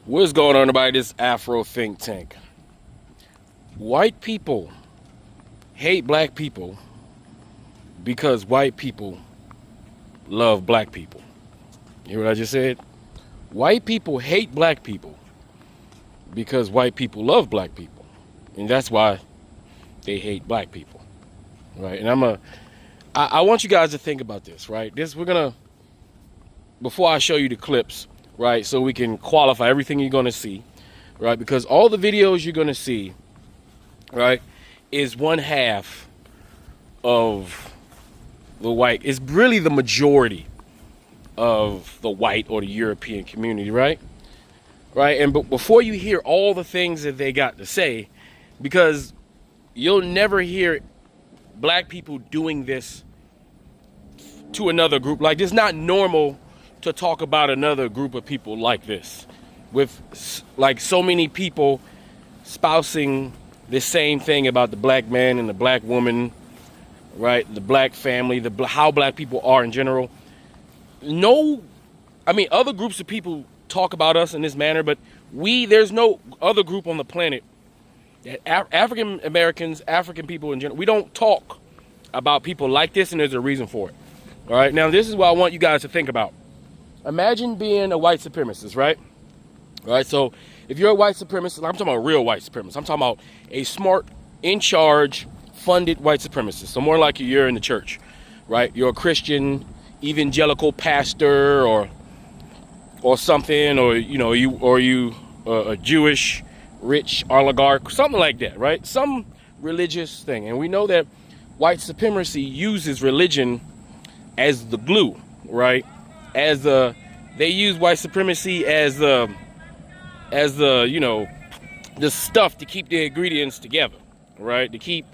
What's going on, everybody? This Afro think tank. White people hate black people because white people love black people. You hear what I just said? White people hate black people because white people love black people. And that's why they hate black people. Right? And I want you guys to think about this, right? Before I show you the clips, right, so we can qualify everything you're going to see, right, because all the videos you're going to see, right, is one half of the white. It's really the majority of the white or the European community, right? And but before you hear all the things that they got to say, because you'll never hear black people doing this to another group. Like, it's not normal to talk about another group of people like this, with like so many people spousing the same thing about the black man and the black woman, right? The black family, how black people are in general. Other groups of people talk about us in this manner, but there's no other group on the planet that African Americans, African people in general, we don't talk about people like this, and there's a reason for it. All right, now this is what I want you guys to think about. Imagine being a white supremacist, right? All right, so if you're a white supremacist, I'm talking about real white supremacist. I'm talking about a smart, in charge, funded white supremacist. So more like you're in the church, right? You're a Christian, evangelical pastor, or something, or you a Jewish rich oligarch, something like that, right? Some religious thing. And we know that white supremacy uses religion as the glue, right? They use white supremacy as the stuff to keep the ingredients together, right? To keep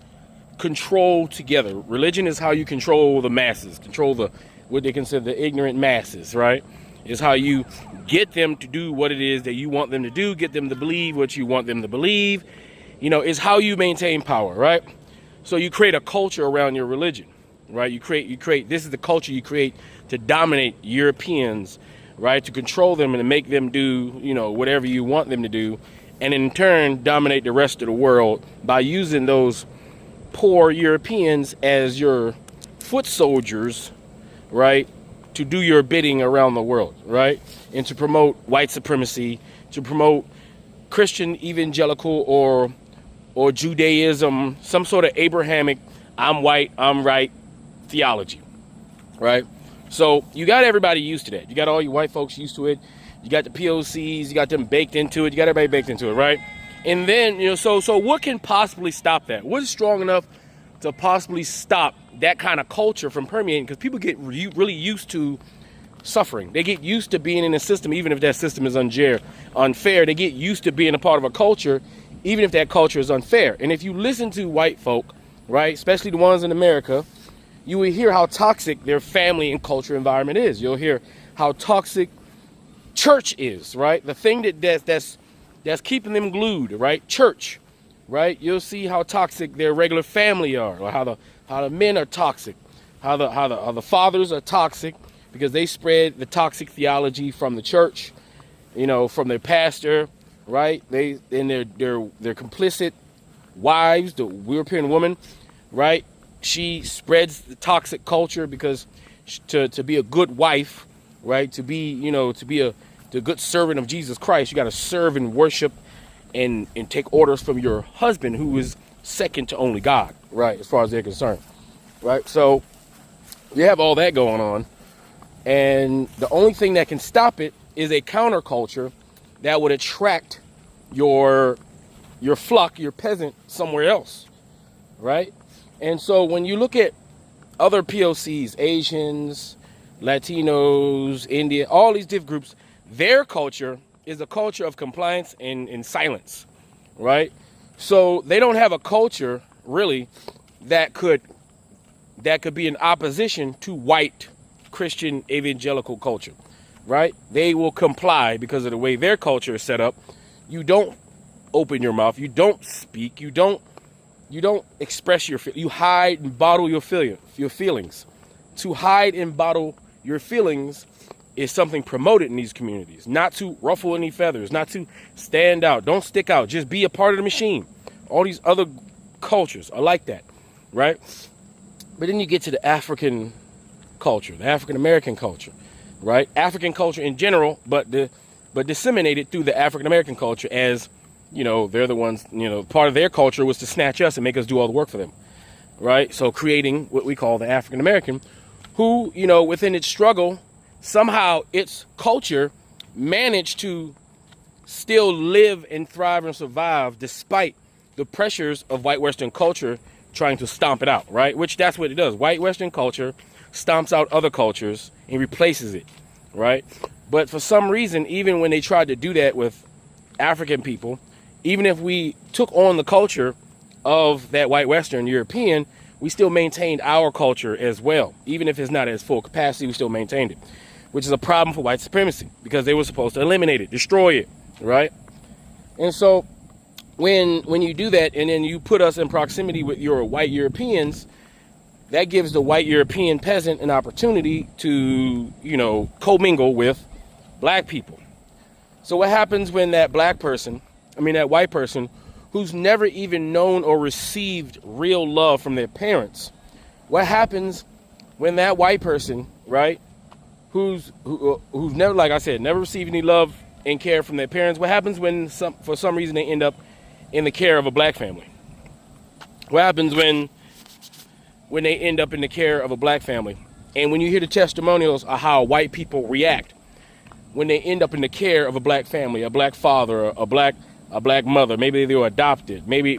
control together. Religion is how you control the masses, what they consider the ignorant masses, right? Is how you get them to do what it is that you want them to do, get them to believe what you want them to believe. Is how you maintain power, right? So you create a culture around your religion, right? You create, this is the culture you create to dominate Europeans, right? To control them and to make them do, whatever you want them to do. And in turn, dominate the rest of the world by using those poor Europeans as your foot soldiers, right? To do your bidding around the world, right? And to promote white supremacy, to promote Christian evangelical or Judaism, some sort of Abrahamic, I'm white, I'm right theology, right? So you got everybody used to that. You got all you white folks used to it. You got the POCs, you got them baked into it. You got everybody baked into it, right? And then, so what can possibly stop that? What is strong enough to possibly stop that kind of culture from permeating? Because people get really used to suffering. They get used to being in a system, even if that system is unfair. They get used to being a part of a culture, even if that culture is unfair. And if you listen to white folk, right, especially the ones in America, you will hear how toxic their family and culture environment is. You'll hear how toxic church is, right? The thing that's keeping them glued, right? Church, right? You'll see how toxic their regular family are, or how the men are toxic, how the fathers are toxic because they spread the toxic theology from the church, from their pastor, right? They're complicit wives, the European woman, right? She spreads the toxic culture because to be a good wife, right? To be the good servant of Jesus Christ, you got to serve and worship and take orders from your husband, who is second to only God, right? As far as they're concerned, right? So you have all that going on, and the only thing that can stop it is a counterculture that would attract your flock, your peasant, somewhere else, right? And so when you look at other POCs, Asians, Latinos, India, all these different groups, their culture is a culture of compliance and silence, right? So they don't have a culture, really, that could be in opposition to white Christian evangelical culture, right? They will comply because of the way their culture is set up. You don't open your mouth. You don't speak. You don't express you hide and bottle your feelings. To hide and bottle your feelings is something promoted in these communities. Not to ruffle any feathers, not to stand out. Don't stick out. Just be a part of the machine. All these other cultures are like that, right? But then you get to the African culture, the African American culture, right? African culture in general, but disseminated through the African American culture as, they're the ones, part of their culture was to snatch us and make us do all the work for them, right? So creating what we call the African American, who, within its struggle, somehow its culture managed to still live and thrive and survive despite the pressures of white Western culture trying to stomp it out, right? Which that's what it does. White Western culture stomps out other cultures and replaces it, right? But for some reason, even when they tried to do that with African people, even if we took on the culture of that white Western European, we still maintained our culture as well. Even if it's not at its full capacity, we still maintained it, which is a problem for white supremacy because they were supposed to eliminate it, destroy it, right? And so when you do that and then you put us in proximity with your white Europeans, that gives the white European peasant an opportunity to, commingle with black people. So what happens when that that white person who's never even known or received real love from their parents, what happens when that white person, right, who's never, like I said, never received any love and care from their parents, what happens when for some reason they end up in the care of a black family? What happens when they end up in the care of a black family? And when you hear the testimonials of how white people react when they end up in the care of a black family, a black father, a black mother, maybe they were adopted, maybe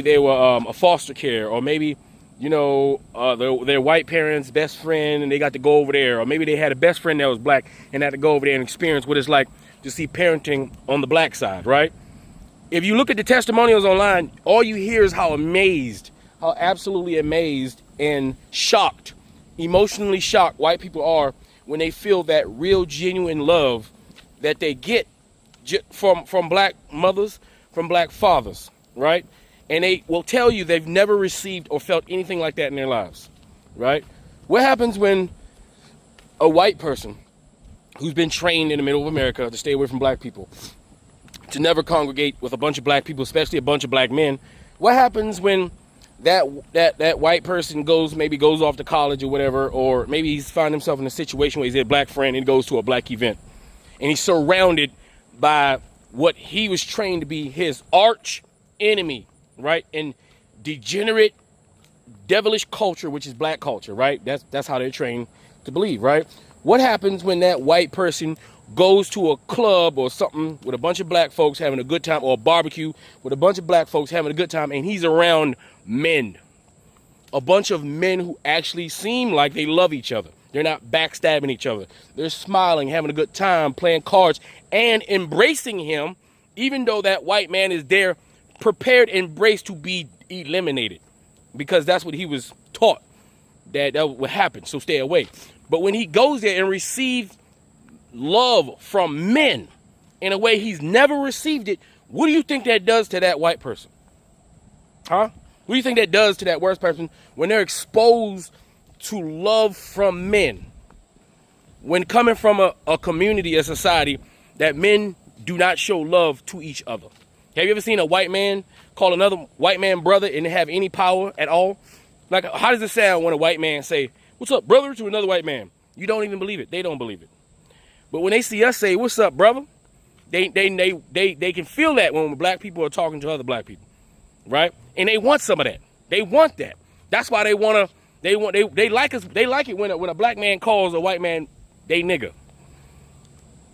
they were a foster care, or maybe their white parents' best friend and they got to go over there, or maybe they had a best friend that was black and had to go over there and experience what it's like to see parenting on the black side, right? If you look at the testimonials online, all you hear is how absolutely amazed and shocked, emotionally shocked white people are when they feel that real genuine love that they get from black mothers, from black fathers, right? And they will tell you they've never received or felt anything like that in their lives, right? What happens when a white person who's been trained in the middle of America to stay away from black people, to never congregate with a bunch of black people, especially a bunch of black men, what happens when that white person goes off to college or whatever, or maybe he's found himself in a situation where he's a black friend and goes to a black event and he's surrounded by what he was trained to be his arch enemy, right? And degenerate, devilish culture, which is black culture, right? That's how they're trained to believe, right? What happens when that white person goes to a club or something with a bunch of black folks having a good time, or a barbecue with a bunch of black folks having a good time, and he's around men, a bunch of men who actually seem like they love each other. They're not backstabbing each other. They're smiling, having a good time, playing cards, and embracing him, even though that white man is there, prepared, embraced to be eliminated, because that's what he was taught that would happen. So stay away. But when he goes there and receives love from men in a way he's never received it, what do you think that does to that white person? Huh? What do you think that does to that worst person when they're exposed to love from men? When coming from a community, a society that men do not show love to each other. Have you ever seen a white man call another white man brother and have any power at all? Like, how does it sound when a white man say, "What's up, brother?" to another white man? You don't even believe it. They don't believe it. But when they see us say, "What's up, brother?" They can feel that when black people are talking to other black people, right? And they want some of that. They want that. That's why they like us. They like it when a black man calls a white man they nigga.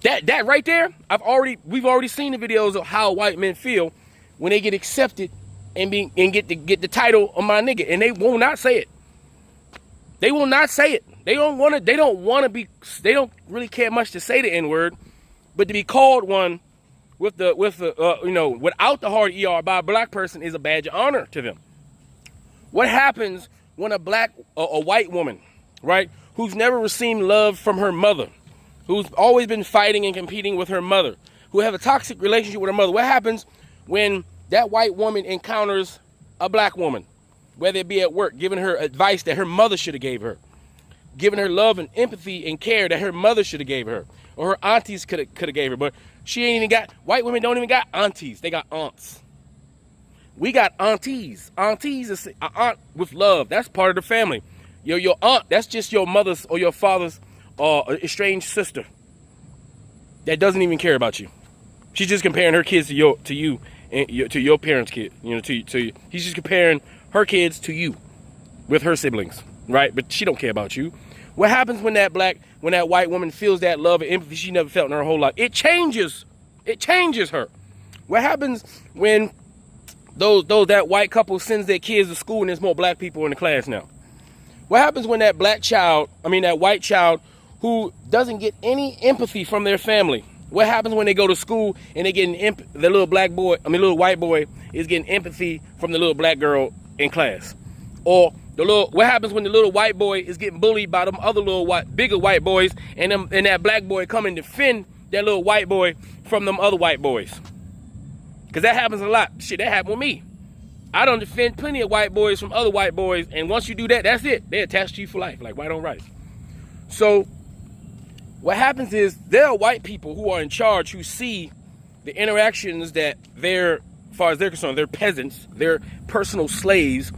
That right there, we've already seen the videos of how white men feel when they get accepted and get the title of my nigga, and they will not say it. They will not say it. They don't really care much to say the N-word, but to be called one without the hard ER by a black person is a badge of honor to them. What happens when a white woman, right, who's never received love from her mother, who's always been fighting and competing with her mother, who have a toxic relationship with her mother, what happens when that white woman encounters a black woman, whether it be at work, giving her advice that her mother should have gave her? giving her love and empathy and care that her mother should have gave her, or her aunties could have gave her. But she ain't even got, white women don't even got aunties. They got aunts. We got aunties. Aunties is an aunt with love. That's part of the family. Your aunt, that's just your mother's or your father's estranged sister that doesn't even care about you. She's just comparing her kids to you and to your parents' kid. To you. He's just comparing her kids to you with her siblings, right? But she don't care about you. What happens when that white woman feels that love and empathy she never felt in her whole life? It changes her. What happens when that white couple sends their kids to school and there's more black people in the class now? What happens when that white child who doesn't get any empathy from their family? What happens when they go to school and they get the little white boy is getting empathy from the little black girl in class? Or what happens when the little white boy is getting bullied by them other bigger white boys, and that black boy come and defend that little white boy from them other white boys? Because that happens a lot. Shit, that happened with me. I don't defend plenty of white boys from other white boys, and once you do that, that's it. They attach to you for life, like white on rice. So what happens is there are white people who are in charge who see the interactions that as far as they're concerned, they're peasants, they're personal slaves.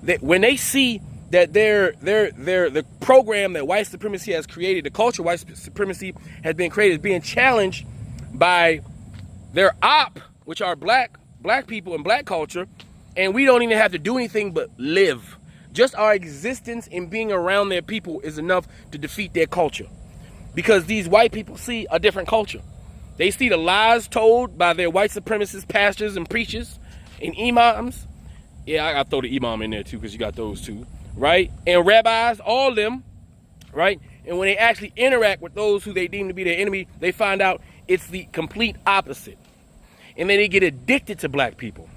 That when they see that the program that white supremacy has created, the culture of white supremacy has been created, is being challenged by their which are black people and black culture, and we don't even have to do anything but live. Just our existence in being around their people is enough to defeat their culture. Because these white people see a different culture. They see the lies told by their white supremacist pastors and preachers and imams. Yeah, I gotta throw the imam in there too, because you got those too, right? And rabbis, all of them, right? And when they actually interact with those who they deem to be their enemy, they find out it's the complete opposite. And then they get addicted to black people.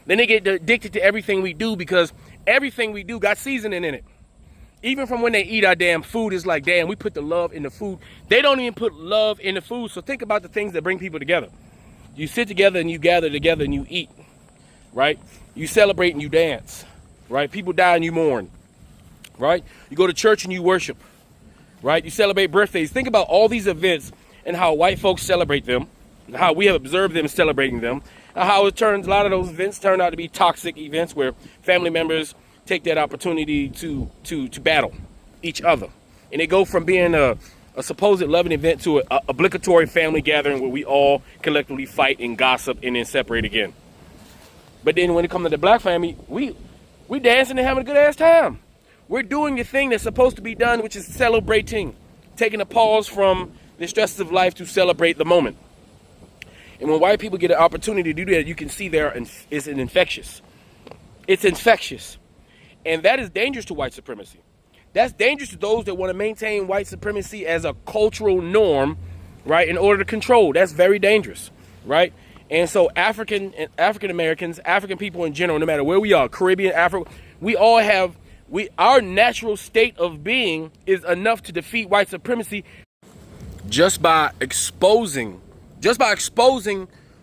Then they get addicted to everything we do, because everything we do got seasoning in it. Even from when they eat our damn food, it's like, damn, we put the love in the food. They don't even put love in the food. So think about the things that bring people together. You sit together and you gather together and you eat, right? You celebrate and you dance, right? People die and you mourn, right? You go to church and you worship, right? You celebrate birthdays. Think about all these events and how white folks celebrate them, and how we have observed them celebrating them, and how a lot of those events turn out to be toxic events where family members take that opportunity to battle each other. And they go from being a supposed loving event to an obligatory family gathering where we all collectively fight and gossip and then separate again. But then when it comes to the black family, we dancing and having a good ass time. We're doing the thing that's supposed to be done, which is celebrating, taking a pause from the stresses of life to celebrate the moment. And when white people get an opportunity to do that, you can see it's infectious. It's infectious. And that is dangerous to white supremacy. That's dangerous to those that want to maintain white supremacy as a cultural norm, right, in order to control. That's very dangerous, right? And so African Americans, African people in general, no matter where we are, Caribbean, Africa, our natural state of being is enough to defeat white supremacy just by exposing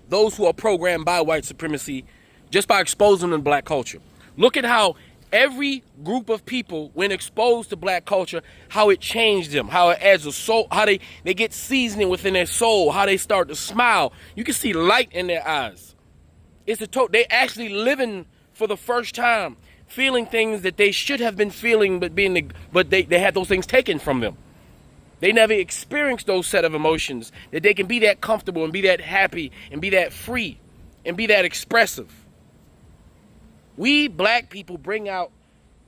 those who are programmed by white supremacy, just by exposing them to black culture. Look at how every group of people, when exposed to black culture, how it changed them, how it adds a soul, how they get seasoning within their soul, how they start to smile. You can see light in their eyes. They actually living for the first time, feeling things that they should have been feeling, but they had those things taken from them. They never experienced those set of emotions, that they can be that comfortable and be that happy and be that free and be that expressive. We black people bring out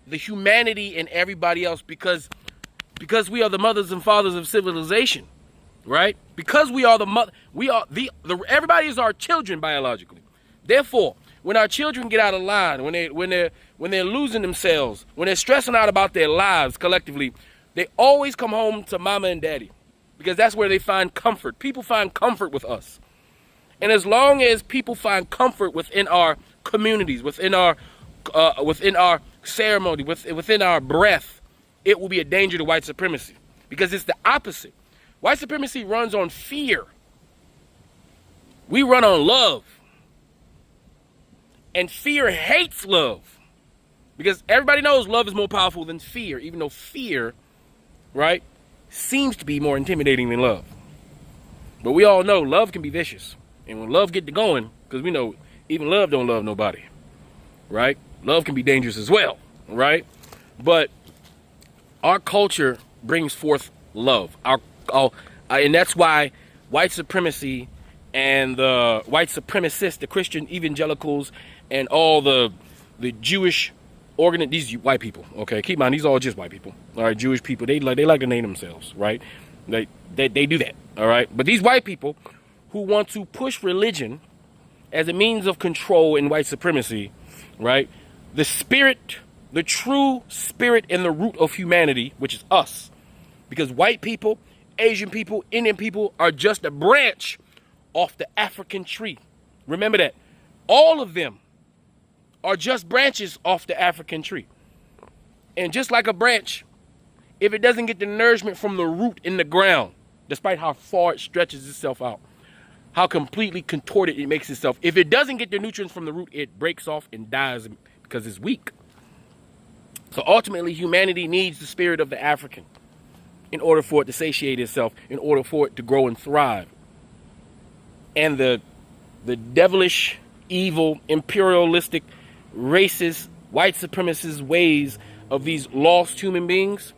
the humanity in everybody else because we are the mothers and fathers of civilization, right? Because we are everybody is our children biologically. Therefore, when our children get out of line, when they're losing themselves, when they're stressing out about their lives collectively, they always come home to mama and daddy, because that's where they find comfort. People find comfort with us. And as long as people find comfort within our communities, within our ceremony, within our breath, it will be a danger to white supremacy, because it's the opposite. White supremacy runs on fear. We run on love. And fear hates love, because everybody knows love is more powerful than fear, even though fear right, seems to be more intimidating than love. But we all know love can be vicious. And when love get to going, because we know even love don't love nobody, right? Love can be dangerous as well, right? But our culture brings forth love. And that's why white supremacy and the white supremacists, the Christian evangelicals, and all the Jewish these white people, okay, keep in mind, these are all just white people, all right, Jewish people, they like to name themselves, right? They do that, all right? But these white people who want to push religion as a means of control in white supremacy, right? The spirit, the true spirit and the root of humanity, which is us, because white people, Asian people, Indian people are just a branch off the African tree. Remember that. All of them are just branches off the African tree. And just like a branch, if it doesn't get the nourishment from the root in the ground, despite how far it stretches itself out, how completely contorted it makes itself, if it doesn't get the nutrients from the root, it breaks off and dies because it's weak. So ultimately, humanity needs the spirit of the African in order for it to satiate itself, in order for it to grow and thrive. And the devilish, evil, imperialistic, racist, white supremacist ways of these lost human beings,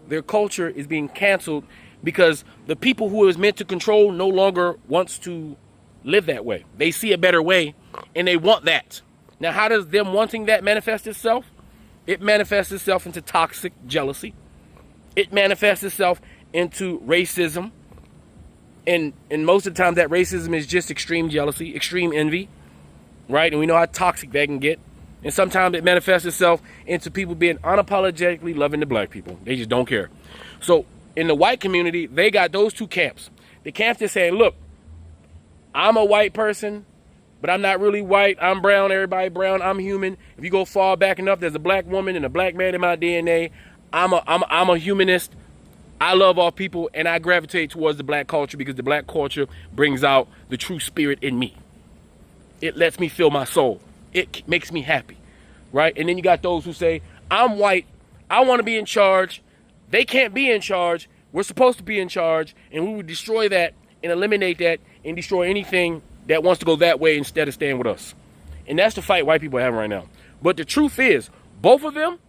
their culture is being canceled because the people who it was meant to control no longer wants to live that way. They see a better way and they want that. Now, how does them wanting that manifest itself? It manifests itself into toxic jealousy. It manifests itself into racism. And most of the time that racism is just extreme jealousy, extreme envy, right? And we know how toxic that can get. And sometimes it manifests itself into people being unapologetically loving the black people. They just don't care. So in the white community, they got those two camps. The camp that's saying, look, I'm a white person, but I'm not really white. I'm brown, everybody brown, I'm human. If you go far back enough, there's a black woman and a black man in my DNA. I'm a humanist. I love all people, and I gravitate towards the black culture because the black culture brings out the true spirit in me. It lets me feel my soul. It makes me happy, right? And then you got those who say, I'm white, I want to be in charge. They can't be in charge. We're supposed to be in charge, and we would destroy that and eliminate that and destroy anything that wants to go that way instead of staying with us. And that's the fight white people are having right now. But the truth is, both of them,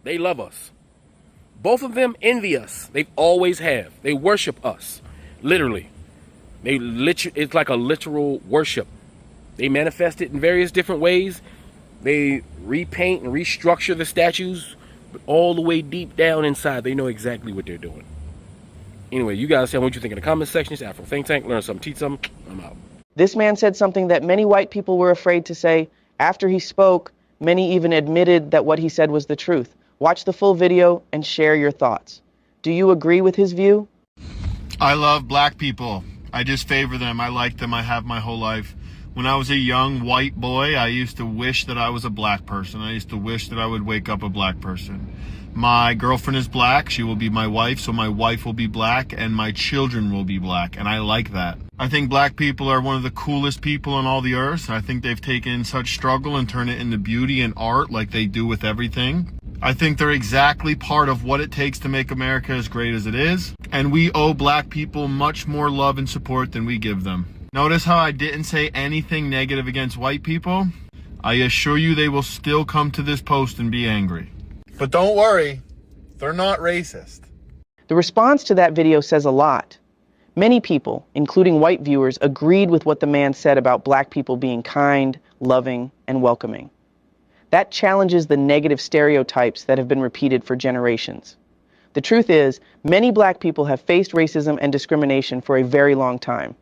they love us. Both of them envy us. They always have. They worship us, literally. It's like a literal worship. They manifest it in various different ways. They repaint and restructure the statues, but all the way deep down inside, they know exactly what they're doing. Anyway, you guys tell me what you think in the comment section. It's Afro Think Tank. Learn something, teach something. I'm out. This man said something that many white people were afraid to say. After he spoke, many even admitted that what he said was the truth. Watch the full video and share your thoughts. Do you agree with his view? I love black people. I just favor them. I like them. I have my whole life. When I was a young white boy, I used to wish that I was a black person. I used to wish that I would wake up a black person. My girlfriend is black. She will be my wife, so my wife will be black, and my children will be black, and I like that. I think black people are one of the coolest people on all the earth. I think they've taken such struggle and turned it into beauty and art like they do with everything. I think they're exactly part of what it takes to make America as great as it is, and we owe black people much more love and support than we give them. Notice how I didn't say anything negative against white people? I assure you they will still come to this post and be angry. But don't worry, they're not racist. The response to that video says a lot. Many people, including white viewers, agreed with what the man said about black people being kind, loving, and welcoming. That challenges the negative stereotypes that have been repeated for generations. The truth is, many black people have faced racism and discrimination for a very long time.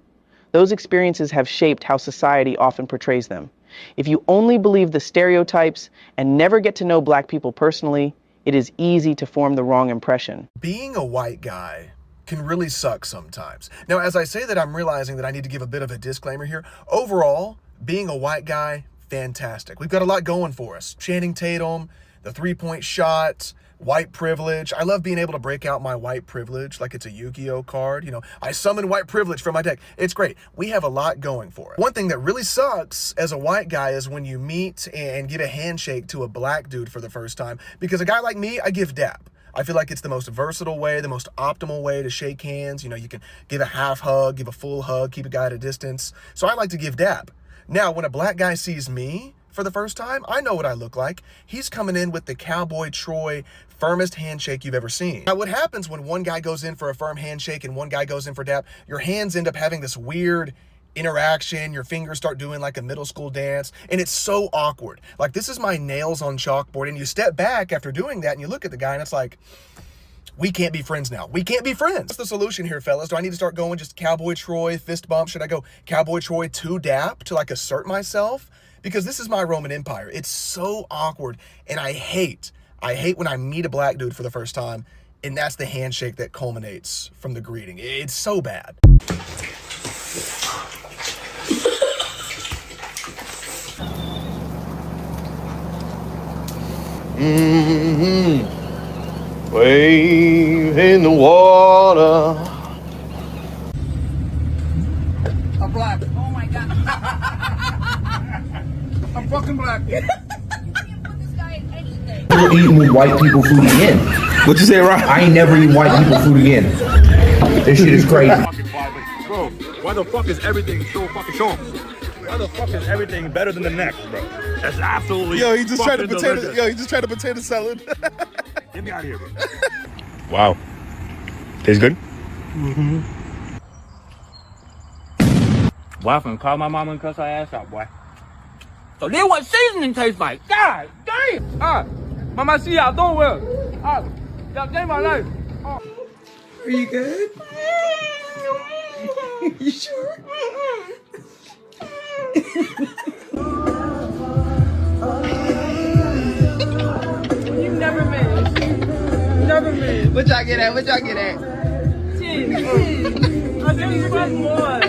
Those experiences have shaped how society often portrays them. If you only believe the stereotypes and never get to know black people personally, it is easy to form the wrong impression. Being a white guy can really suck sometimes. Now, as I say that, I'm realizing that I need to give a bit of a disclaimer here. Overall, being a white guy, fantastic. We've got a lot going for us. Channing Tatum, the three-point shot, white privilege. I love being able to break out my white privilege like it's a Yu-Gi-Oh card. You know, I summon white privilege from my deck. It's great. We have a lot going for it. One thing that really sucks as a white guy is when you meet and give a handshake to a black dude for the first time, because a guy like me, I give dap. I feel like it's the most versatile way, the most optimal way to shake hands. You know, you can give a half hug, give a full hug, keep a guy at a distance. So I like to give dap. Now, when a black guy sees me for the first time, I know what I look like. He's coming in with the Cowboy Troy firmest handshake you've ever seen. Now, what happens when one guy goes in for a firm handshake and one guy goes in for dap? Your hands end up having this weird interaction. Your fingers start doing like a middle school dance, and it's so awkward. Like, this is my nails on chalkboard, and you step back after doing that and you look at the guy and it's like, we can't be friends now. We can't be friends. What's the solution here, fellas? Do I need to start going just Cowboy Troy, fist bump? Should I go Cowboy Troy to dap to like assert myself? Because this is my Roman Empire. It's so awkward, and I hate when I meet a black dude for the first time and that's the handshake that culminates from the greeting. It's so bad. Wave in the water. I'm black. Oh my god. I'm fucking black. You can't put this guy in anything. Never eating with white people food again. What you say, Rob? I ain't never eating white people food again. This shit is crazy. Bro, why the fuck is everything so fucking short? Why the fuck is everything better than the next, bro? That's absolutely. Yo, he just tried to fucking potato. delicious. Yo, he just tried to potato salad. Get me out of here, bro. Wow. Tastes good? Mm-hmm. Boy, I'm finna call my mama and cuss her ass out, boy. So then what seasoning tastes like? God damn! Mama, see y'all doing well. Y'all gave my life. Are you good? You sure? You never miss. Never miss. What y'all get at? What y'all get at? I think one more.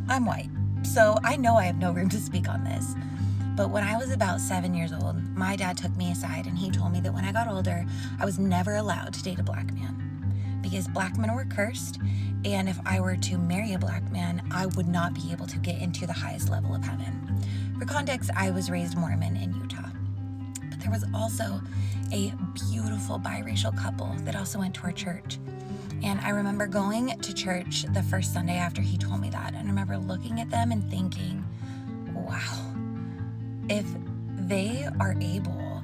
I'm white, so I know I have no room to speak on this. But when I was about 7 years old, my dad took me aside and he told me that when I got older, I was never allowed to date a black man because black men were cursed, and if I were to marry a black man, I would not be able to get into the highest level of heaven. For context, I was raised Mormon in Utah. But there was also a beautiful biracial couple that also went to our church. And I remember going to church the first Sunday after he told me that, and I remember looking at them and thinking, wow, if they are able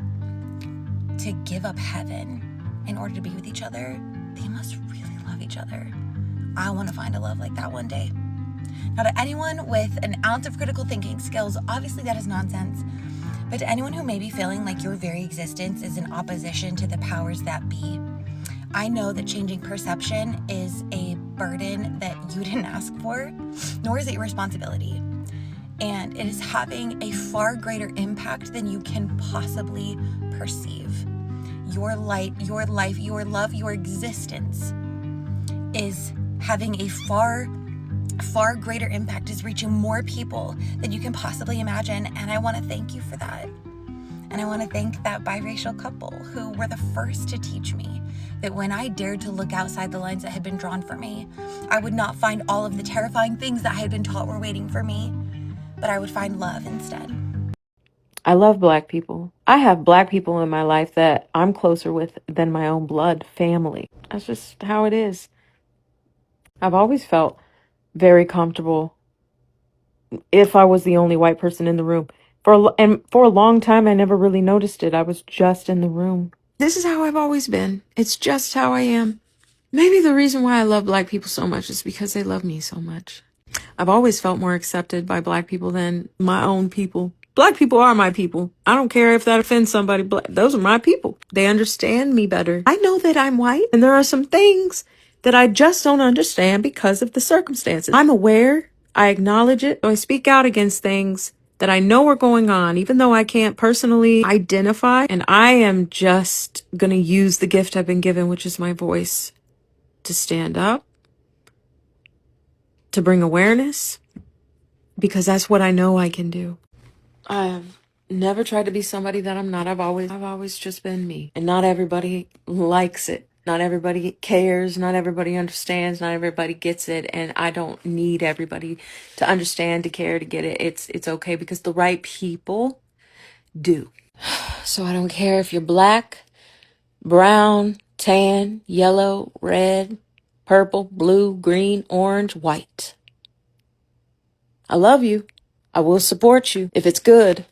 to give up heaven in order to be with each other, they must really love each other. I want to find a love like that one day. Now, to anyone with an ounce of critical thinking skills, obviously that is nonsense. But to anyone who may be feeling like your very existence is in opposition to the powers that be, I know that changing perception is a burden that you didn't ask for, nor is it your responsibility. And it is having a far greater impact than you can possibly perceive. Your light, your life, your love, your existence is having a far greater impact, is reaching more people than you can possibly imagine. And I want to thank you for that. And I want to thank that biracial couple who were the first to teach me that when I dared to look outside the lines that had been drawn for me, I would not find all of the terrifying things that I had been taught were waiting for me, but I would find love instead. I love black people. I have black people in my life that I'm closer with than my own blood family. That's just how it is. I've always felt very comfortable if I was the only white person in the room. And for a long time, I never really noticed it. I was just in the room. This is how I've always been. It's just how I am. Maybe the reason why I love black people so much is because they love me so much. I've always felt more accepted by black people than my own people. Black people are my people. I don't care if that offends somebody. Those are my people. They understand me better. I know that I'm white, and there are some things that I just don't understand because of the circumstances. I'm aware. I acknowledge it. So I speak out against things that I know are going on, even though I can't personally identify. And I am just going to use the gift I've been given, which is my voice, to stand up, to bring awareness, because that's what I know I can do. I've never tried to be somebody that I'm not. I've always just been me. And not everybody likes it. Not everybody cares. Not everybody understands. Not everybody gets it. And I don't need everybody to understand, to care, to get it. It's okay because the right people do. So I don't care if you're black, Brown, tan, yellow, red, purple, blue, green, orange, white. I love you. I will support you if it's good.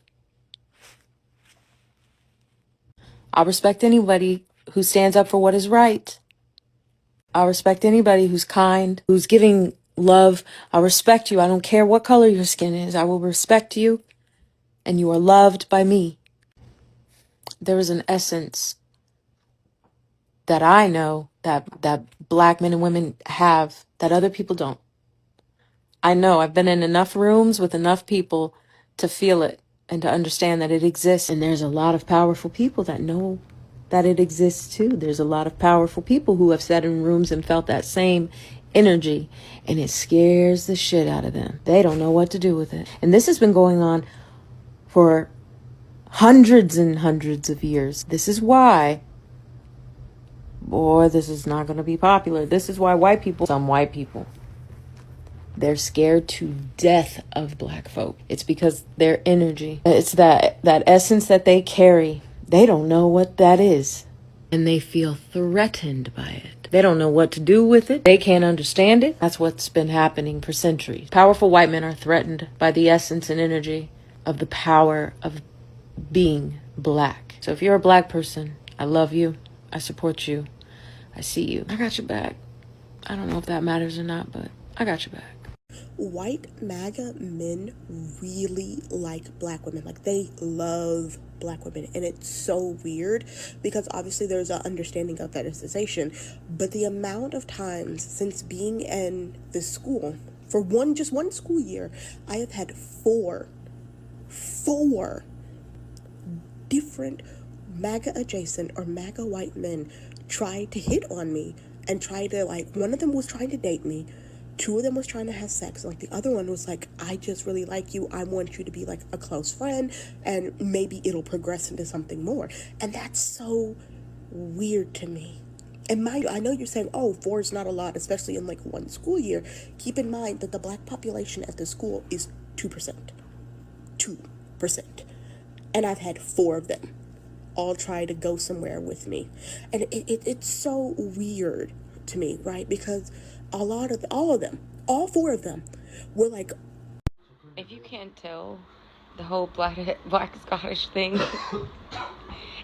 I respect anybody who stands up for what is right. I respect anybody who's kind, who's giving love. I respect you. I don't care what color your skin is. I will respect you, and you are loved by me. There is an essence that I know that Black men and women have that other people don't. I know I've been in enough rooms with enough people to feel it and to understand that it exists. And there's a lot of powerful people that know that it exists too. There's a lot of powerful people who have sat in rooms and felt that same energy, and it scares the shit out of them. They don't know what to do with it. And this has been going on for hundreds and hundreds of years. This is why, boy, this is not going to be popular. This is why some white people, they're scared to death of Black folk. It's because their energy, it's that essence that they carry. They don't know what that is, and they feel threatened by it. They don't know what to do with it. They can't understand it. That's what's been happening for centuries. Powerful white men are threatened by the essence and energy of the power of being Black. So if you're a Black person, I love you. I support you. I see you. I got your back. I don't know if that matters or not, but I got your back. White MAGA men really like Black women. Like, they love Black women. And it's so weird because obviously there's an understanding of fetishization. But the amount of times since being in this school, for just one school year, I have had four different MAGA adjacent or MAGA white men try to hit on me and try to, like, one of them was trying to date me. Two of them was trying to have sex. Like, the other one was like, I just really like you. I want you to be like a close friend, and maybe it'll progress into something more. And that's so weird to me. And mind you, I know you're saying, oh, 4 is not a lot, especially in like one school year. Keep in mind that the Black population at the school is 2%. 2%. And I've had 4 of them all try to go somewhere with me. And it's so weird to me, right? Because all 4 of them were like... If you can't tell, the whole black Scottish thing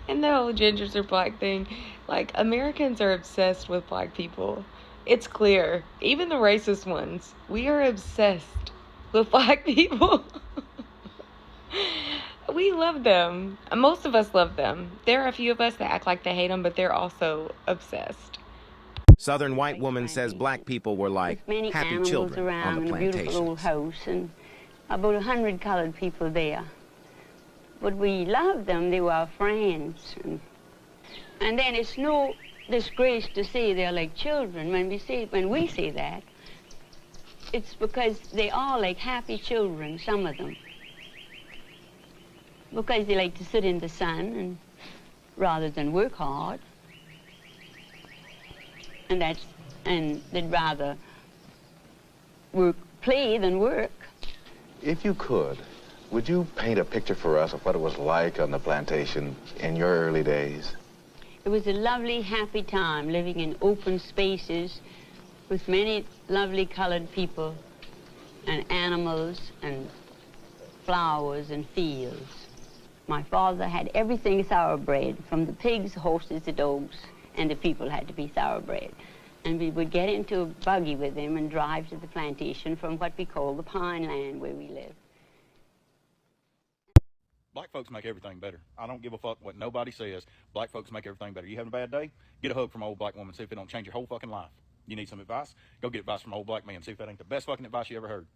and the whole gingers are Black thing, like, Americans are obsessed with Black people. It's clear. Even the racist ones, we are obsessed with Black people. We love them. Most of us love them. There are a few of us that act like they hate them, but they're also obsessed. Southern white woman says Black people were like happy children on the plantations. A beautiful old house, and about 100 colored people there. But we loved them. They were our friends. And then it's no disgrace to say they're like children. When we say that, it's because they are like happy children, some of them. Because they like to sit in the sun rather than work hard. And they'd rather play than work. If you could, would you paint a picture for us of what it was like on the plantation in your early days? It was a lovely, happy time, living in open spaces with many lovely colored people and animals and flowers and fields. My father had everything thoroughbred, from the pigs, horses, the dogs, and the people had to be thoroughbred. And we would get into a buggy with him and drive to the plantation from what we call the pine land where we live. Black folks make everything better. I don't give a fuck what nobody says. Black folks make everything better. You having a bad day? Get a hug from an old Black woman, see if it don't change your whole fucking life. You need some advice? Go get advice from an old Black man, see if that ain't the best fucking advice you ever heard.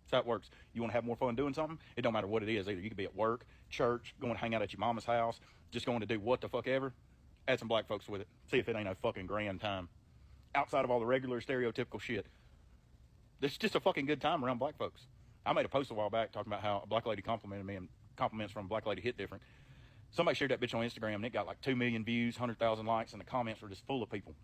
That's how it works. You want to have more fun doing something? It don't matter what it is either. You could be at work, church, going to hang out at your mama's house, just going to do what the fuck ever. Add some Black folks with it. See if it ain't a fucking grand time. Outside of all the regular stereotypical shit. It's just a fucking good time around Black folks. I made a post a while back talking about how a Black lady complimented me, and compliments from a Black lady hit different. Somebody shared that bitch on Instagram, and it got like 2 million views, 100,000 likes, and the comments were just full of people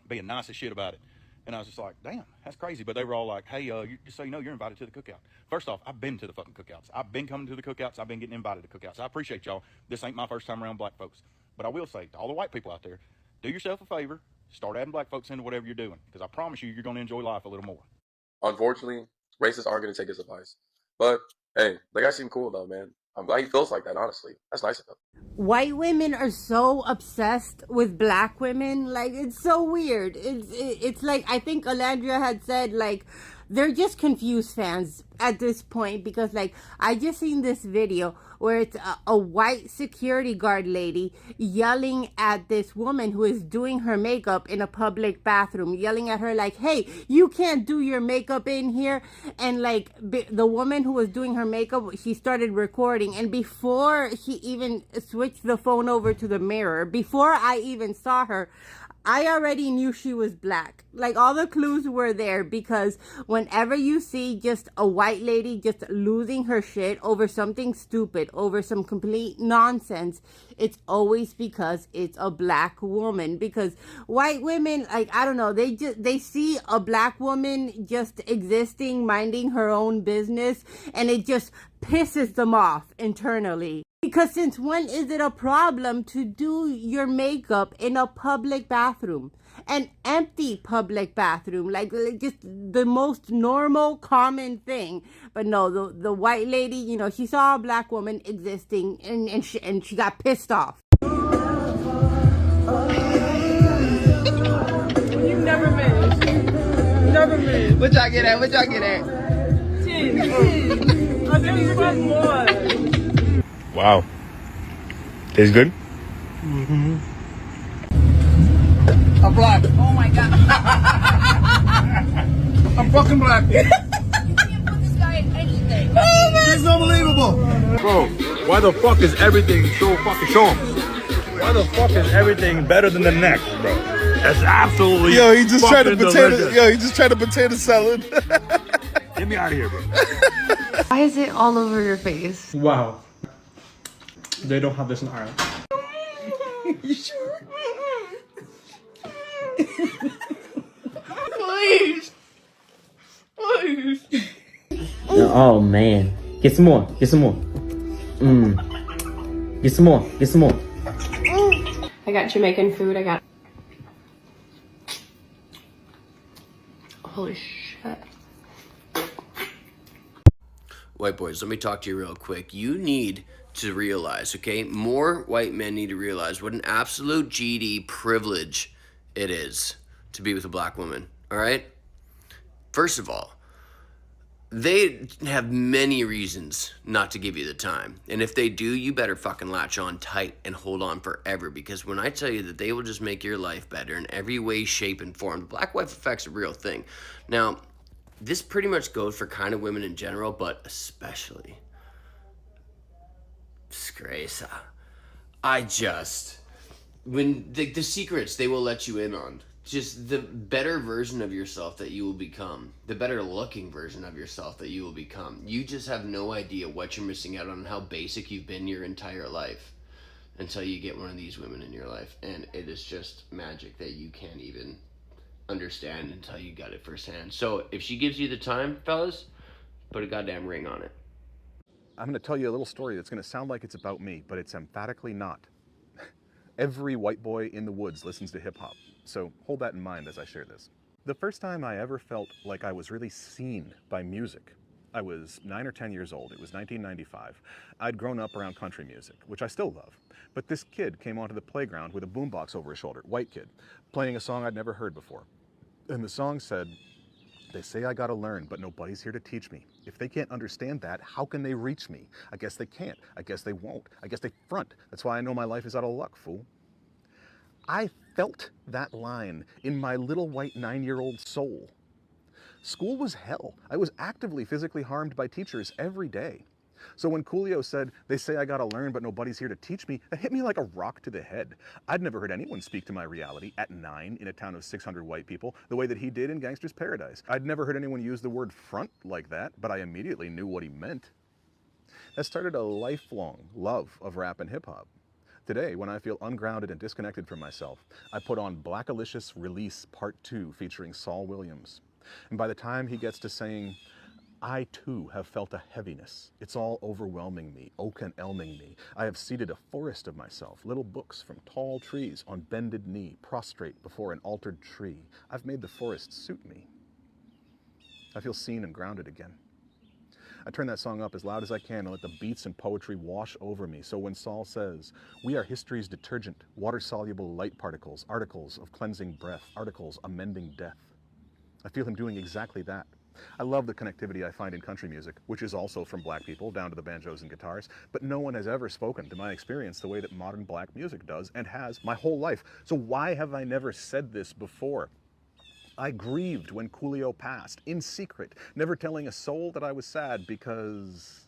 being nice as shit about it. And I was just like, damn, that's crazy. But they were all like, hey, just so you know, you're invited to the cookout. First off, I've been to the fucking cookouts. I've been coming to the cookouts. I've been getting invited to cookouts. I appreciate y'all. This ain't my first time around Black folks. But I will say to all the white people out there, do yourself a favor, start adding black folks into whatever you're doing, because I promise you, you're going to enjoy life a little more. Unfortunately, racists aren't going to take his advice. But hey, the guy seemed cool though, man. I'm glad he feels like that, honestly. That's nice of him. White women are so obsessed with black women. Like, it's so weird. It's like, I think Alandria had said, like, they're just confused fans at this point, because, like, I just seen this video where it's a white security guard lady yelling at this woman who is doing her makeup in a public bathroom, yelling at her like, hey, you can't do your makeup in here. And like the woman who was doing her makeup, she started recording, and before she even switched the phone over to the mirror, before I even saw her, I already knew she was black. Like, all the clues were there, because whenever you see just a white lady just losing her shit over something stupid, over some complete nonsense, it's always because it's a black woman. Because white women, like, I don't know, they see a black woman just existing, minding her own business, and it just pisses them off internally. Because since when is it a problem to do your makeup in a public bathroom? An empty public bathroom, like just the most normal, common thing. But no, the white lady, you know, she saw a black woman existing, and she got pissed off. You never miss. Never miss. What y'all get at? What y'all get at? 10. I'll give you 1 more. Wow. Tastes good? Mm-hmm. I'm black. Oh my god. I'm fucking black. You can't put this guy in anything. It's unbelievable. Bro, why the fuck is everything so fucking show 'em? Why the fuck is everything better than the next, bro? That's absolutely Yo, he just tried to delicious. he just tried a potato salad. Get me out of here, bro. Why is it all over your face? Wow. They don't have this in Ireland. You sure? Please. Please. Oh man. Get some more. Get some more. Get some more. Get some more. I got Jamaican food. I got... Holy shit. White boys, let me talk to you real quick. You need to realize, okay? More white men need to realize what an absolute GD privilege it is to be with a black woman, all right? First of all, they have many reasons not to give you the time. And if they do, you better fucking latch on tight and hold on forever, because when I tell you that they will just make your life better in every way, shape, and form, the black wife effect's a real thing. Now, this pretty much goes for kind of women in general, but especially disgrace. When the secrets they will let you in on, just the better version of yourself that you will become, the better looking version of yourself that you will become. You just have no idea what you're missing out on and how basic you've been your entire life until you get one of these women in your life. And it is just magic that you can't even understand until you got it firsthand. So if she gives you the time, fellas, put a goddamn ring on it. I'm going to tell you a little story that's going to sound like it's about me, but it's emphatically not. Every white boy in the woods listens to hip-hop, so hold that in mind as I share this. The first time I ever felt like I was really seen by music, I was 9 or 10 years old. It was 1995. I'd grown up around country music, which I still love. But this kid came onto the playground with a boombox over his shoulder, white kid, playing a song I'd never heard before. And the song said, "They say I gotta learn, but nobody's here to teach me. If they can't understand that, how can they reach me? I guess they can't. I guess they won't. I guess they front. That's why I know my life is out of luck, fool." I felt that line in my little white 9-year-old soul. School was hell. I was actively physically harmed by teachers every day. So when Coolio said, "They say I gotta learn, but nobody's here to teach me," that hit me like a rock to the head. I'd never heard anyone speak to my reality at 9 in a town of 600 white people the way that he did in Gangster's Paradise. I'd never heard anyone use the word front like that, but I immediately knew what he meant. That started a lifelong love of rap and hip-hop. Today, when I feel ungrounded and disconnected from myself, I put on Blackalicious Release Part 2 featuring Saul Williams. And by the time he gets to saying, I too have felt a heaviness. It's all overwhelming me, oak and elming me. I have seeded a forest of myself, little books from tall trees on bended knee, prostrate before an altered tree. I've made the forest suit me. I feel seen and grounded again. I turn that song up as loud as I can and let the beats and poetry wash over me. So when Saul says, "We are history's detergent, water-soluble light particles, articles of cleansing breath, articles amending death," I feel him doing exactly that. I love the connectivity I find in country music, which is also from black people, down to the banjos and guitars, but no one has ever spoken to my experience the way that modern black music does, and has my whole life. So why have I never said this before? I grieved when Coolio passed, in secret, never telling a soul that I was sad because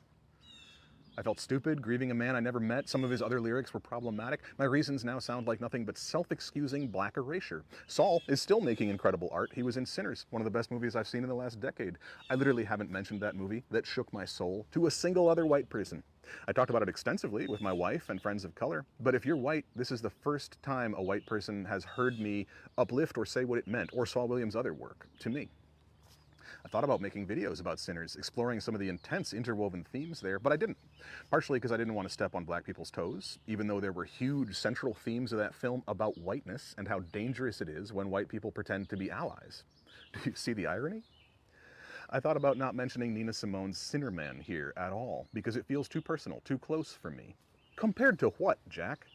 I felt stupid, grieving a man I never met. Some of his other lyrics were problematic. My reasons now sound like nothing but self-excusing black erasure. Saul is still making incredible art. He was in Sinners, one of the best movies I've seen in the last decade. I literally haven't mentioned that movie that shook my soul to a single other white person. I talked about it extensively with my wife and friends of color, but if you're white, this is the first time a white person has heard me uplift or say what it meant, or Saul Williams' other work, to me. I thought about making videos about Sinners, exploring some of the intense interwoven themes there, but I didn't. Partially because I didn't want to step on black people's toes, even though there were huge central themes of that film about whiteness and how dangerous it is when white people pretend to be allies. Do you see the irony? I thought about not mentioning Nina Simone's Sinner Man here at all, because it feels too personal, too close for me. Compared to what, Jack?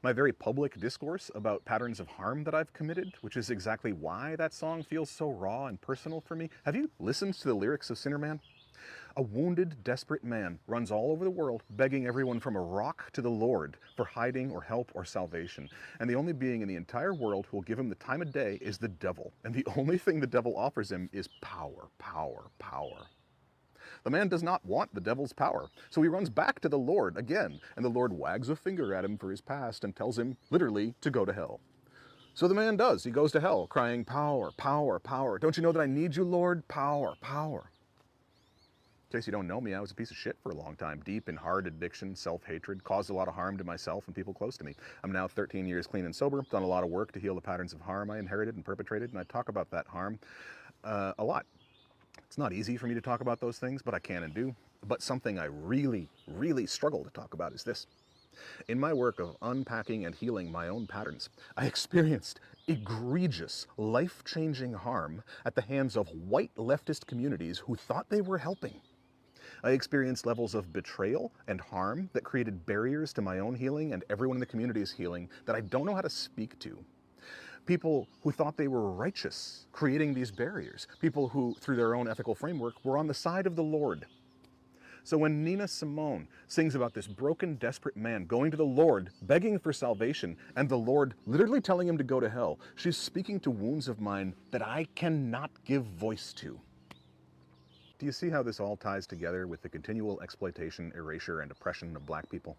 My very public discourse about patterns of harm that I've committed, which is exactly why that song feels so raw and personal for me. Have you listened to the lyrics of Sinner Man? A wounded, desperate man runs all over the world, begging everyone from a rock to the Lord for hiding or help or salvation. And the only being in the entire world who will give him the time of day is the devil. And the only thing the devil offers him is power, power, power. The man does not want the devil's power, so he runs back to the Lord again, and the Lord wags a finger at him for his past and tells him, literally, to go to hell. So the man does. He goes to hell, crying, "Power, power, power. Don't you know that I need you, Lord? Power, power." In case you don't know me, I was a piece of shit for a long time, deep in hard addiction, self-hatred, caused a lot of harm to myself and people close to me. I'm now 13 years clean and sober, done a lot of work to heal the patterns of harm I inherited and perpetrated, and I talk about that harm a lot. It's not easy for me to talk about those things, but I can and do. But something I really, really struggle to talk about is this. In my work of unpacking and healing my own patterns, I experienced egregious, life-changing harm at the hands of white leftist communities who thought they were helping. I experienced levels of betrayal and harm that created barriers to my own healing and everyone in the community's healing that I don't know how to speak to. People who thought they were righteous, creating these barriers. People who, through their own ethical framework, were on the side of the Lord. So when Nina Simone sings about this broken, desperate man going to the Lord, begging for salvation, and the Lord literally telling him to go to hell, she's speaking to wounds of mine that I cannot give voice to. Do you see how this all ties together with the continual exploitation, erasure, and oppression of black people?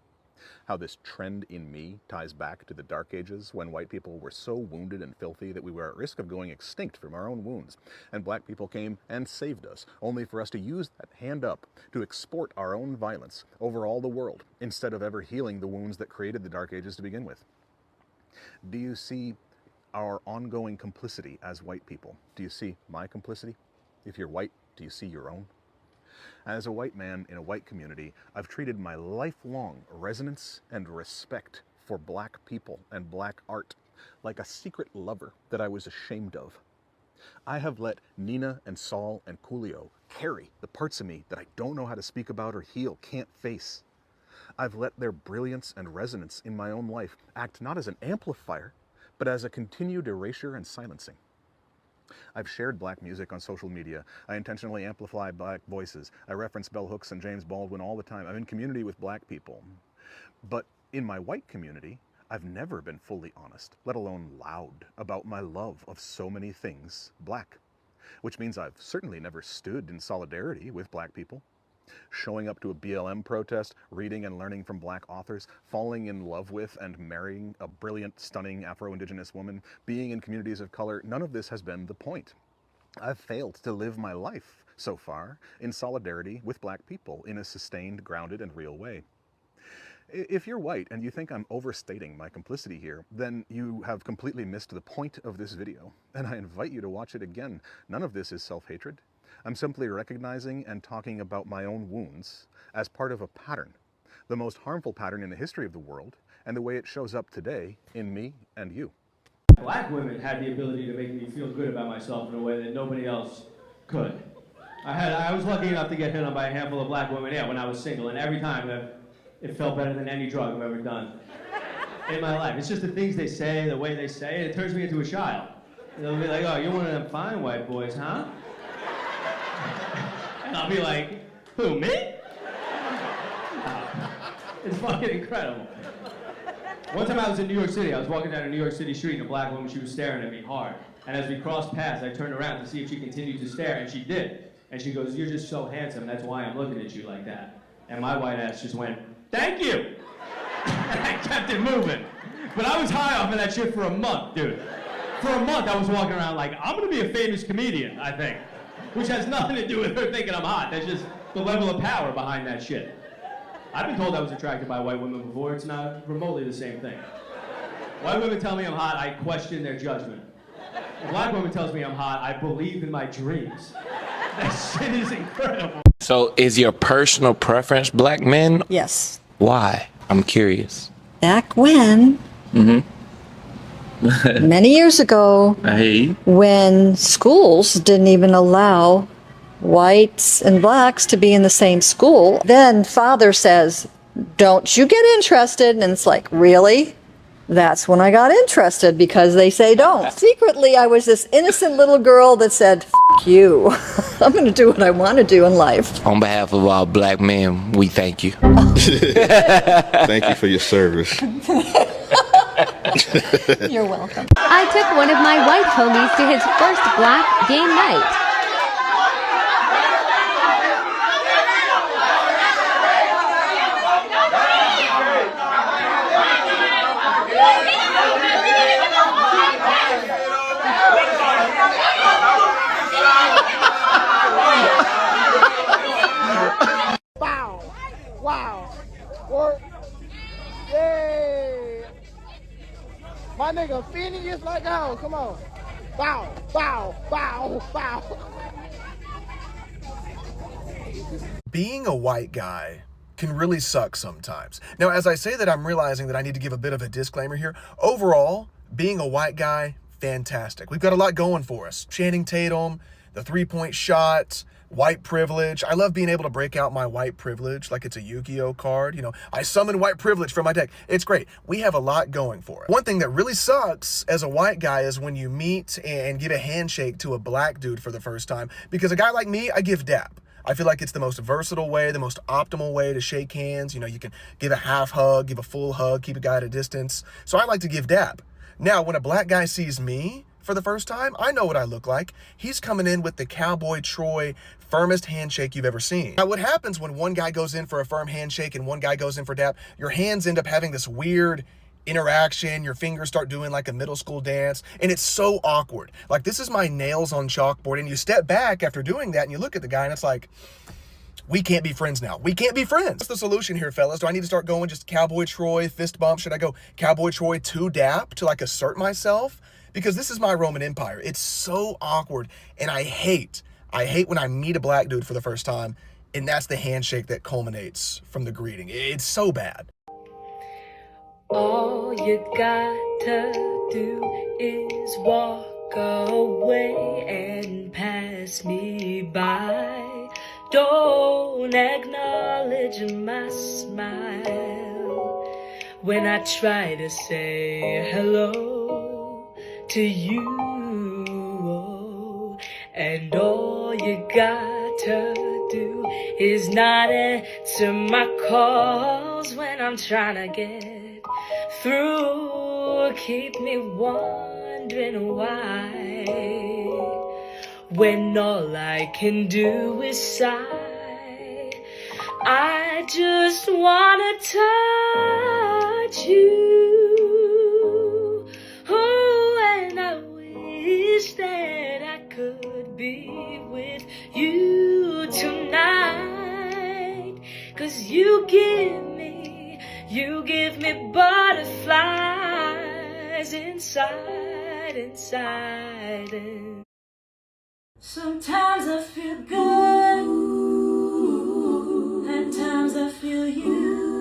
How this trend in me ties back to the Dark Ages when white people were so wounded and filthy that we were at risk of going extinct from our own wounds. And black people came and saved us, only for us to use that hand up to export our own violence over all the world, instead of ever healing the wounds that created the Dark Ages to begin with. Do you see our ongoing complicity as white people? Do you see my complicity? If you're white, do you see your own? As a white man in a white community, I've treated my lifelong resonance and respect for black people and black art like a secret lover that I was ashamed of. I have let Nina and Saul and Coolio carry the parts of me that I don't know how to speak about or heal, can't face. I've let their brilliance and resonance in my own life act not as an amplifier, but as a continued erasure and silencing. I've shared black music on social media. I intentionally amplify black voices. I reference bell hooks and James Baldwin all the time. I'm in community with black people. But in my white community, I've never been fully honest, let alone loud, about my love of so many things black. Which means I've certainly never stood in solidarity with black people. Showing up to a BLM protest, reading and learning from black authors, falling in love with and marrying a brilliant, stunning Afro-Indigenous woman, being in communities of color, none of this has been the point. I've failed to live my life, so far, in solidarity with black people in a sustained, grounded, and real way. If you're white and you think I'm overstating my complicity here, then you have completely missed the point of this video, and I invite you to watch it again. None of this is self-hatred. I'm simply recognizing and talking about my own wounds as part of a pattern, the most harmful pattern in the history of the world, and the way it shows up today in me and you. Black women had the ability to make me feel good about myself in a way that nobody else could. I was lucky enough to get hit on by a handful of black women, when I was single, and every time it felt better than any drug I've ever done in my life. It's just the things they say, the way they say it, it turns me into a child. They'll be like, oh, you're one of them fine white boys, huh? And I'll be like, who, me? It's fucking incredible. One time I was in New York City. I was walking down a New York City street, and a black woman, she was staring at me hard. And as we crossed paths, I turned around to see if she continued to stare, and she did. And she goes, you're just so handsome, that's why I'm looking at you like that. And my white ass just went, thank you! And I kept it moving. But I was high off of that shit for a month, dude. For a month, I was walking around like, I'm gonna be a famous comedian, I think. Which has nothing to do with her thinking I'm hot. That's just the level of power behind that shit. I've been told I was attracted by white women before. It's not remotely the same thing. White women tell me I'm hot, I question their judgment. If black woman tells me I'm hot, I believe in my dreams. That shit is incredible. So is your personal preference black men? Yes. Why? I'm curious. Back when, many years ago, when schools didn't even allow whites and blacks to be in the same school, then father says, don't you get interested? And it's like, really? That's when I got interested, because they say don't. Secretly, I was this innocent little girl that said, F you. I'm going to do what I want to do in life. On behalf of all black men, we thank you. Thank you for your service. You're welcome. I took one of my white homies to his first black game night. Wow. Work. Yay. My nigga Finney is like, oh, come on. Bow, bow, bow, bow. Being a white guy can really suck sometimes. Now, as I say that, I'm realizing that I need to give a bit of a disclaimer here. Overall, being a white guy, fantastic. We've got a lot going for us. Channing Tatum, the three-point shot, white privilege. I love being able to break out my white privilege like it's a Yu-Gi-Oh card. You know, I summon white privilege from my deck. It's great. We have a lot going for it. One thing that really sucks as a white guy is when you meet and give a handshake to a black dude for the first time, because a guy like me, I give dap. I feel like it's the most versatile way, the most optimal way to shake hands. You know, you can give a half hug, give a full hug, keep a guy at a distance. So I like to give dap. Now, when a black guy sees me for the first time, I know what I look like. He's coming in with the Cowboy Troy firmest handshake you've ever seen. Now, what happens when one guy goes in for a firm handshake and one guy goes in for dap? Your hands end up having this weird interaction. Your fingers start doing like a middle school dance, and it's so awkward. Like, this is my nails on chalkboard, and you step back after doing that and you look at the guy and it's like, we can't be friends now. We can't be friends. What's the solution here, fellas? Do I need to start going just Cowboy Troy, fist bump? Should I go Cowboy Troy to dap to like assert myself? Because this is my Roman Empire. It's so awkward, and I hate when I meet a black dude for the first time, and that's the handshake that culminates from the greeting. It's so bad. All you got to do is walk away and pass me by. Don't acknowledge my smile when I try to say hello to you. And all you got to do is not answer my calls when I'm trying to get through. Keep me wondering why, when all I can do is sigh. I just wanna touch you. Oh, and I wish that I could be with you tonight. 'Cause you give me butterflies inside. Sometimes I feel good, at times I feel you.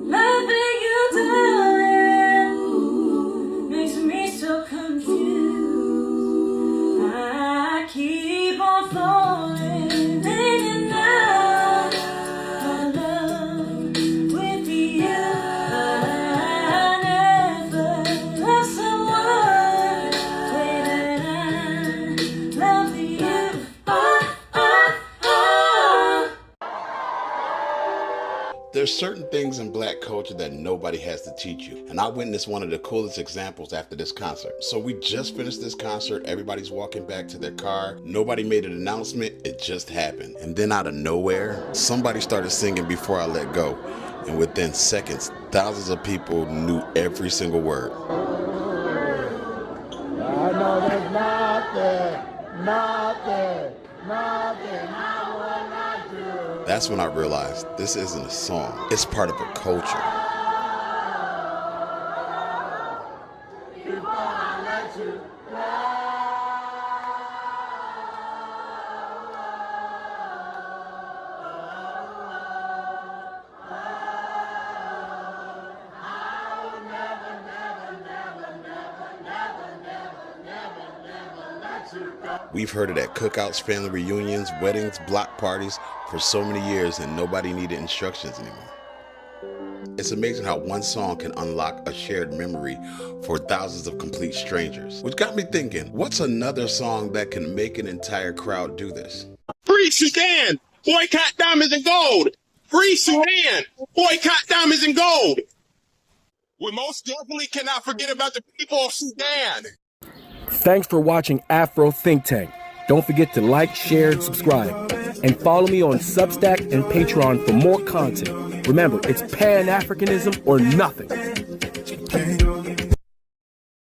Loving you, darling, makes me so confused. I keep on falling in and out of love with you. I never love someone way that I love you. Oh, oh, oh. There's certain things in black culture that nobody has to teach you, and I witnessed one of the coolest examples after this concert. So we just finished this concert, everybody's walking back to their car, nobody made an announcement, it just happened. And then out of nowhere, somebody started singing Before I Let Go, and within seconds, thousands of people knew every single word. I know there's nothing I will not do. That's when I realized this isn't a song, it's part of a culture. Before I let you We've heard it at cookouts, family reunions, weddings, block parties for so many years, and nobody needed instructions anymore. It's amazing how one song can unlock a shared memory for thousands of complete strangers. Which got me thinking, what's another song that can make an entire crowd do this? Free Sudan! Boycott diamonds and gold! Free Sudan! Boycott diamonds and gold! We most definitely cannot forget about the people of Sudan! Thanks for watching Afro Think Tank. Don't forget to like, share, and subscribe. And follow me on Substack and Patreon for more content. Remember, it's Pan-Africanism or nothing.